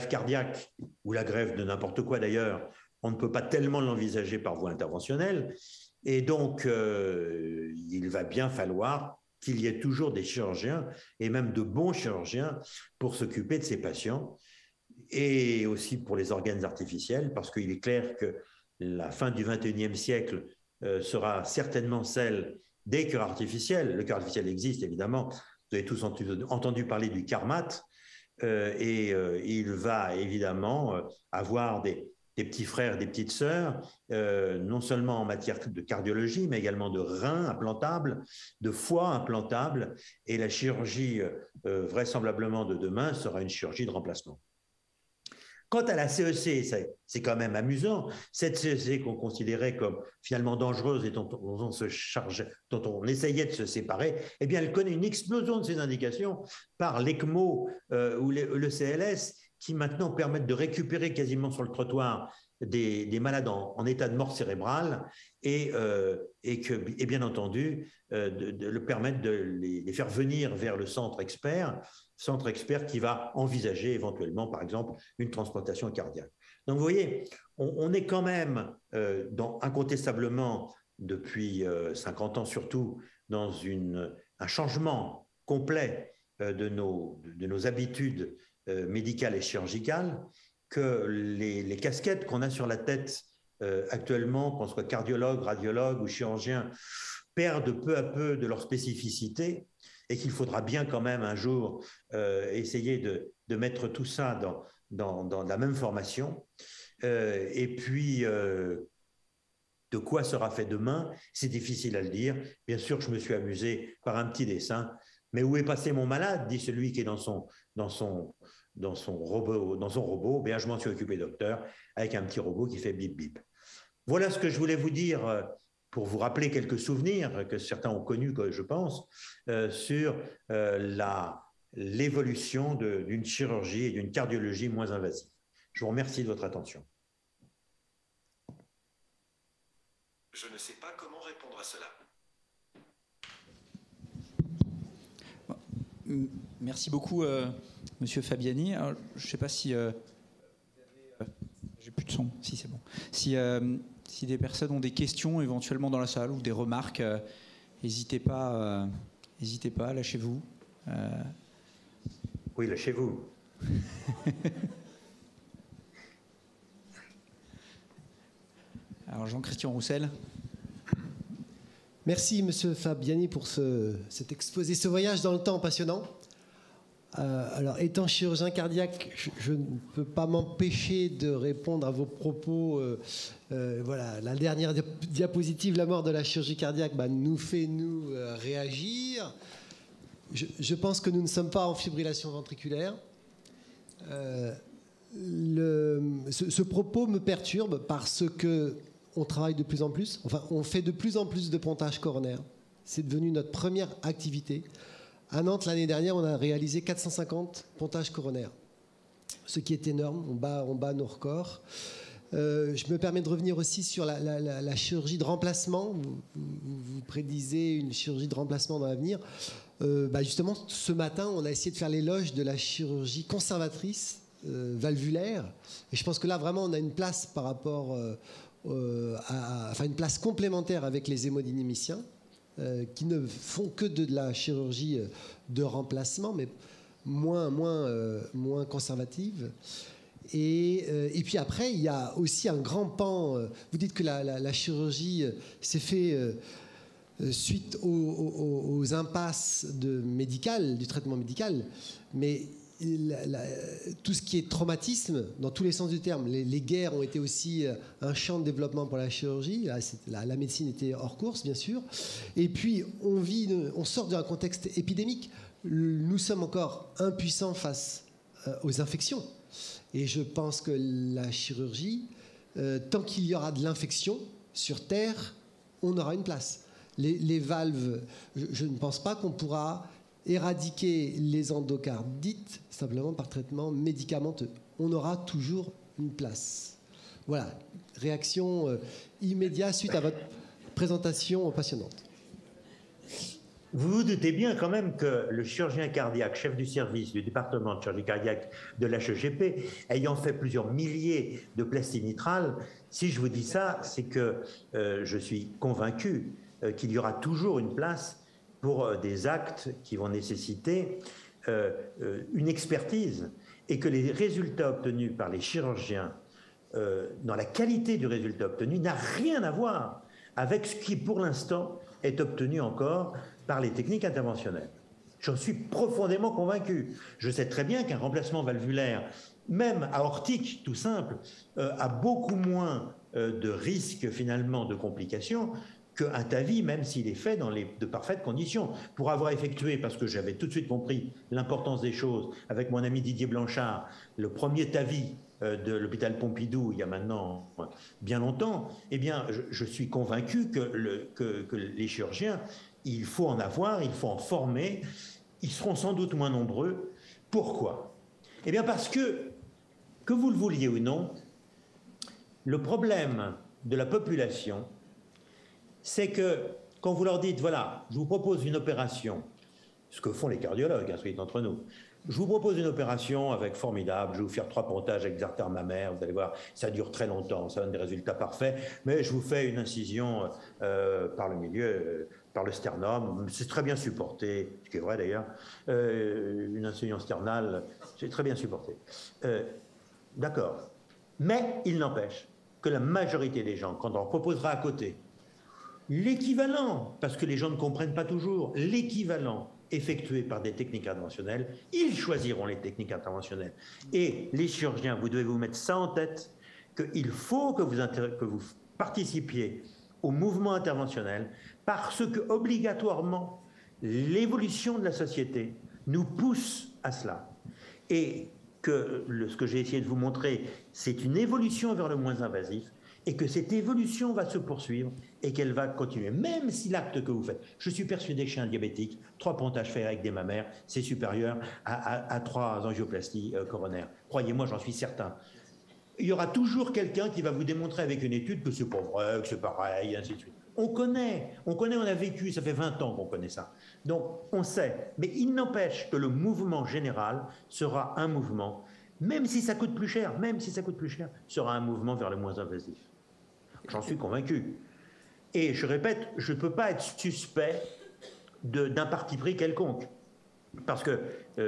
cardiaque ou la greffe de n'importe quoi d'ailleurs, on ne peut pas tellement l'envisager par voie interventionnelle, et donc il va bien falloir qu'il y ait toujours des chirurgiens, et même de bons chirurgiens, pour s'occuper de ces patients, et aussi pour les organes artificiels, parce qu'il est clair que la fin du XXIe siècle sera certainement celle des cœurs artificiels. Le cœur artificiel existe, évidemment. Vous avez tous entendu parler du CARMAT. Il va évidemment avoir des petits frères, des petites sœurs, non seulement en matière de cardiologie, mais également de reins implantables, de foie implantable. Et la chirurgie, vraisemblablement de demain, sera une chirurgie de remplacement. Quant à la CEC, c'est quand même amusant. Cette CEC qu'on considérait comme finalement dangereuse et dont on se chargeait, dont on essayait de se séparer, eh bien, elle connaît une explosion de ses indications par l'ECMO ou le CLS, qui maintenant permettent de récupérer quasiment sur le trottoir des malades en état de mort cérébrale et bien entendu de le permettre de les faire venir vers le centre expert qui va envisager éventuellement, par exemple, une transplantation cardiaque. Donc, vous voyez, on est quand même, incontestablement, depuis 50 ans surtout, dans un changement complet de nos habitudes médicales et chirurgicales, que les casquettes qu'on a sur la tête actuellement, qu'on soit cardiologue, radiologue ou chirurgien, perdent peu à peu de leur spécificité et qu'il faudra bien quand même un jour essayer de mettre tout ça dans la même formation. Et puis, de quoi sera fait demain, c'est difficile à le dire. Bien sûr que je me suis amusé par un petit dessin, mais où est passé mon malade, dit celui qui est dans son robot. Bien, je m'en suis occupé, docteur, avec un petit robot qui fait bip bip. Voilà ce que je voulais vous dire pour vous rappeler quelques souvenirs que certains ont connus, je pense, sur l'évolution d'une chirurgie et d'une cardiologie moins invasive. Je vous remercie de votre attention. Je ne sais pas comment répondre à cela. Merci beaucoup, Monsieur Fabiani. Alors, je ne sais pas si... j'ai plus de son, si c'est bon. Si des personnes ont des questions éventuellement dans la salle ou des remarques, n'hésitez pas, lâchez-vous. Oui, lâchez-vous. Alors Jean-Christian Roussel. Merci Monsieur Fabiani pour cet exposé, ce voyage dans le temps passionnant. Alors, étant chirurgien cardiaque, je ne peux pas m'empêcher de répondre à vos propos. Voilà, la dernière diapositive, la mort de la chirurgie cardiaque, nous fait réagir. Je pense que nous ne sommes pas en fibrillation ventriculaire. Ce propos me perturbe parce que on travaille de plus en plus. Enfin, on fait de plus en plus de pontage coronaire. C'est devenu notre première activité. À Nantes, l'année dernière, on a réalisé 450 pontages coronaires, ce qui est énorme. On bat nos records. Je me permets de revenir aussi sur la chirurgie de remplacement. Vous prédisez une chirurgie de remplacement dans l'avenir. Justement, ce matin, on a essayé de faire l'éloge de la chirurgie conservatrice valvulaire. Et je pense que là, vraiment, on a une place par rapport une place complémentaire avec les hémodynamiciens. Qui ne font que de la chirurgie de remplacement, mais moins conservative. Et puis après, il y a aussi un grand pan. Vous dites que la chirurgie s'est fait suite aux impasses du traitement médical, mais tout ce qui est traumatisme, dans tous les sens du terme, les guerres ont été aussi un champ de développement pour la chirurgie. La médecine était hors course, bien sûr. Et puis, on sort d'un contexte épidémique. Nous sommes encore impuissants face aux infections. Et je pense que la chirurgie, tant qu'il y aura de l'infection sur Terre, on aura une place. Les valves, je ne pense pas qu'on pourra éradiquer les endocardites simplement par traitement médicamenteux. On aura toujours une place. Voilà, réaction immédiate suite à votre présentation passionnante. Vous vous doutez bien quand même que le chirurgien cardiaque, chef du service du département de chirurgie cardiaque de l'HEGP, ayant fait plusieurs milliers de plasties mitrales, si je vous dis ça, c'est que je suis convaincu qu'il y aura toujours une place pour des actes qui vont nécessiter une expertise et que les résultats obtenus par les chirurgiens dans la qualité du résultat obtenu, n'a rien à voir avec ce qui, pour l'instant, est obtenu encore par les techniques interventionnelles. J'en suis profondément convaincu. Je sais très bien qu'un remplacement valvulaire, même aortique, tout simple, a beaucoup moins de risques, finalement, de complications qu'un TAVI, même s'il est fait dans de parfaites conditions. Pour avoir effectué, parce que j'avais tout de suite compris l'importance des choses, avec mon ami Didier Blanchard, le premier TAVI de l'hôpital Pompidou, il y a maintenant bien longtemps, eh bien, je suis convaincu que les chirurgiens, il faut en avoir, il faut en former. Ils seront sans doute moins nombreux. Pourquoi ? Eh bien parce que vous le vouliez ou non, le problème de la population, c'est que quand vous leur dites, voilà, je vous propose une opération, ce que font les cardiologues, hein, soyez entre nous, je vous propose une opération avec formidable, je vais vous faire 3 pontages avec des artères mammaires, vous allez voir, ça dure très longtemps, ça donne des résultats parfaits, mais je vous fais une incision par le milieu, par le sternum, c'est très bien supporté, ce qui est vrai d'ailleurs, une incision sternale, c'est très bien supporté. D'accord. Mais il n'empêche que la majorité des gens, quand on leur proposera à côté l'équivalent, parce que les gens ne comprennent pas toujours, l'équivalent effectué par des techniques interventionnelles, ils choisiront les techniques interventionnelles. Et les chirurgiens, vous devez vous mettre ça en tête, qu'il faut que vous participiez au mouvement interventionnel, parce que obligatoirement, l'évolution de la société nous pousse à cela. Et que ce que j'ai essayé de vous montrer, c'est une évolution vers le moins invasif, et que cette évolution va se poursuivre et qu'elle va continuer. Même si l'acte que vous faites, je suis persuadé que chez un diabétique, 3 pontages faits avec des mammaires, c'est supérieur à 3 angioplasties coronaires. Croyez-moi, j'en suis certain. Il y aura toujours quelqu'un qui va vous démontrer avec une étude que c'est pas vrai, que c'est pareil, et ainsi de suite. On connaît, on a vécu, ça fait 20 ans qu'on connaît ça. Donc, on sait. Mais il n'empêche que le mouvement général sera un mouvement, même si ça coûte plus cher, sera un mouvement vers le moins invasif. J'en suis convaincu. Et je répète, je ne peux pas être suspect d'un parti pris quelconque. Parce que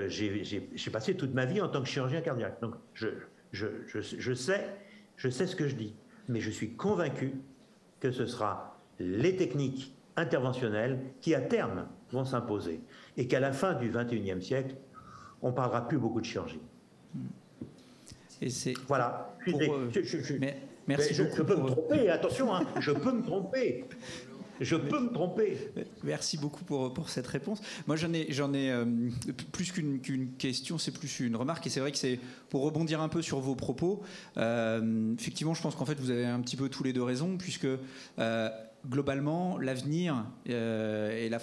j'ai passé toute ma vie en tant que chirurgien cardiaque. Donc, je sais ce que je dis. Mais je suis convaincu que ce sera les techniques interventionnelles qui, à terme, vont s'imposer. Et qu'à la fin du XXIe siècle, on ne parlera plus beaucoup de chirurgie. Et c'est voilà. Merci je beaucoup. peux me tromper, attention, hein, je peux me tromper. Merci beaucoup pour cette réponse. Moi, j'en ai plus qu'une question, c'est plus une remarque. Et c'est vrai que c'est pour rebondir un peu sur vos propos. Effectivement, je pense qu'en fait, vous avez un petit peu tous les deux raison, puisque globalement, l'avenir, c'est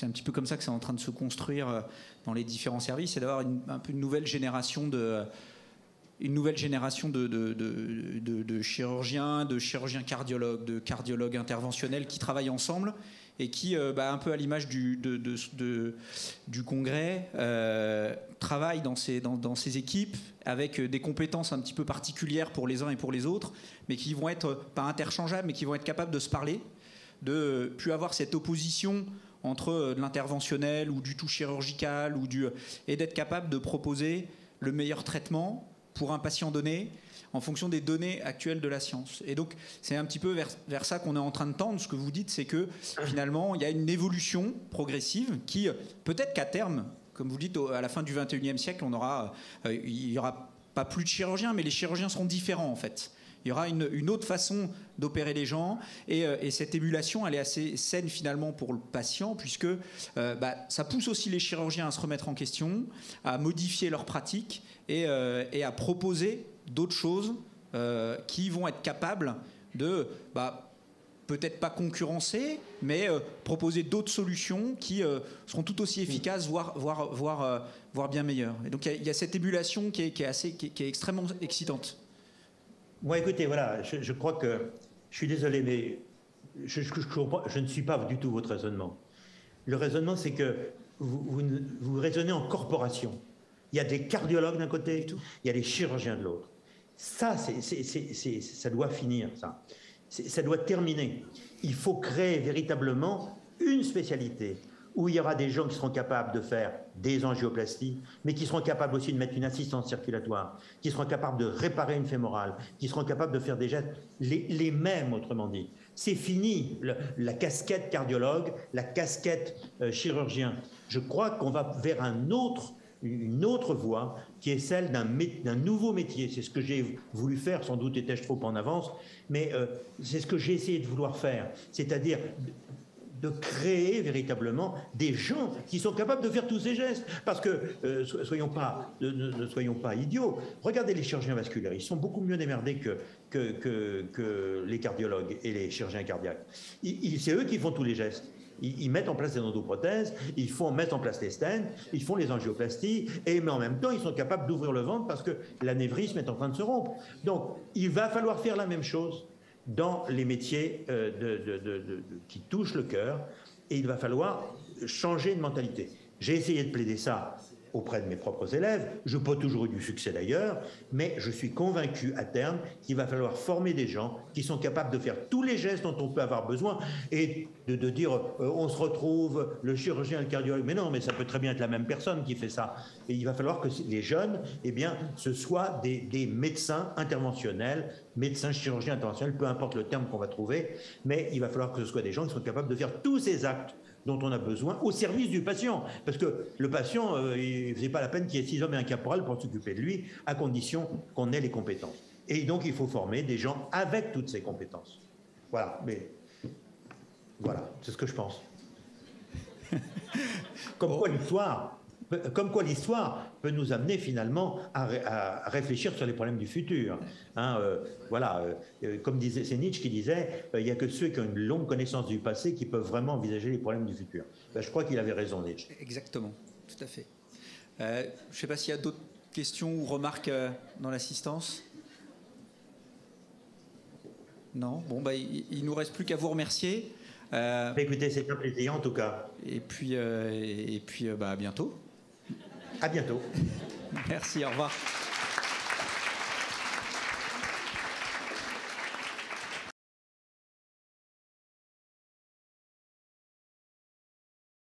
un petit peu comme ça que c'est en train de se construire dans les différents services, c'est d'avoir un peu une nouvelle génération de chirurgiens, cardiologues, de cardiologues interventionnels qui travaillent ensemble et qui, un peu à l'image du congrès, travaillent dans ces équipes avec des compétences un petit peu particulières pour les uns et pour les autres, mais qui vont être pas interchangeables, mais qui vont être capables de se parler, de plus avoir cette opposition entre de l'interventionnel ou du tout chirurgical et d'être capable de proposer le meilleur traitement pour un patient donné, en fonction des données actuelles de la science. Et donc, c'est un petit peu vers ça qu'on est en train de tendre. Ce que vous dites, c'est que finalement, il y a une évolution progressive qui, peut-être qu'à terme, comme vous dites, à la fin du XXIe siècle, il n'y aura pas plus de chirurgiens, mais les chirurgiens seront différents, en fait. Il y aura une autre façon d'opérer les gens, et cette émulation, elle est assez saine finalement pour le patient, puisque ça pousse aussi les chirurgiens à se remettre en question, à modifier leurs pratiques et à proposer d'autres choses qui vont être capables de, peut-être pas concurrencer, mais proposer d'autres solutions qui seront tout aussi efficaces, voire bien meilleures. Et donc il y a cette émulation qui est extrêmement excitante. Moi, écoutez, voilà, je crois que, je suis désolé, mais je ne suis pas du tout votre raisonnement. Le raisonnement, c'est que vous raisonnez en corporation. Il y a des cardiologues d'un côté, il y a des chirurgiens de l'autre. Ça, ça doit finir, ça. Ça doit terminer. Il faut créer véritablement une spécialité où il y aura des gens qui seront capables de faire des angioplasties, mais qui seront capables aussi de mettre une assistance circulatoire, qui seront capables de réparer une fémorale, qui seront capables de faire des gestes, les mêmes, autrement dit. C'est fini, la casquette cardiologue, la casquette chirurgien. Je crois qu'on va vers une autre voie qui est celle d'un nouveau métier. C'est ce que j'ai voulu faire, sans doute étais-je trop en avance, mais c'est ce que j'ai essayé de vouloir faire, c'est-à-dire de créer véritablement des gens qui sont capables de faire tous ces gestes. Parce que, ne soyons pas idiots, regardez les chirurgiens vasculaires, ils sont beaucoup mieux démerdés que les cardiologues et les chirurgiens cardiaques. C'est eux qui font tous les gestes. Ils mettent en place des endoprothèses, ils mettent en place les stents, ils font les angioplasties, mais en même temps, ils sont capables d'ouvrir le ventre parce que l'anévrisme est en train de se rompre. Donc, il va falloir faire la même chose dans les métiers qui touchent le cœur, et il va falloir changer de mentalité. J'ai essayé de plaider ça auprès de mes propres élèves, je n'ai pas toujours eu du succès d'ailleurs, mais je suis convaincu à terme qu'il va falloir former des gens qui sont capables de faire tous les gestes dont on peut avoir besoin, et de dire on se retrouve, le chirurgien et le cardiologue, mais non, mais ça peut très bien être la même personne qui fait ça. Et il va falloir que les jeunes, eh bien, ce soient des médecins interventionnels, médecins chirurgiens interventionnels, peu importe le terme qu'on va trouver, mais il va falloir que ce soit des gens qui sont capables de faire tous ces actes dont on a besoin au service du patient. Parce que le patient, il ne faisait pas la peine qu'il y ait 6 hommes et un caporal pour s'occuper de lui, à condition qu'on ait les compétences. Et donc, il faut former des gens avec toutes ces compétences. Voilà, mais voilà, c'est ce que je pense. Comme quoi l'histoire peut nous amener finalement à réfléchir sur les problèmes du futur. Comme c'est Nietzsche qui disait, il n'y a que ceux qui ont une longue connaissance du passé qui peuvent vraiment envisager les problèmes du futur. Je crois qu'il avait raison, Nietzsche. Exactement, tout à fait. Je ne sais pas s'il y a d'autres questions ou remarques dans l'assistance. Non. Bon, il nous reste plus qu'à vous remercier. Écoutez, c'est un plaisir en tout cas. Et puis à bientôt. À bientôt. Merci, au revoir.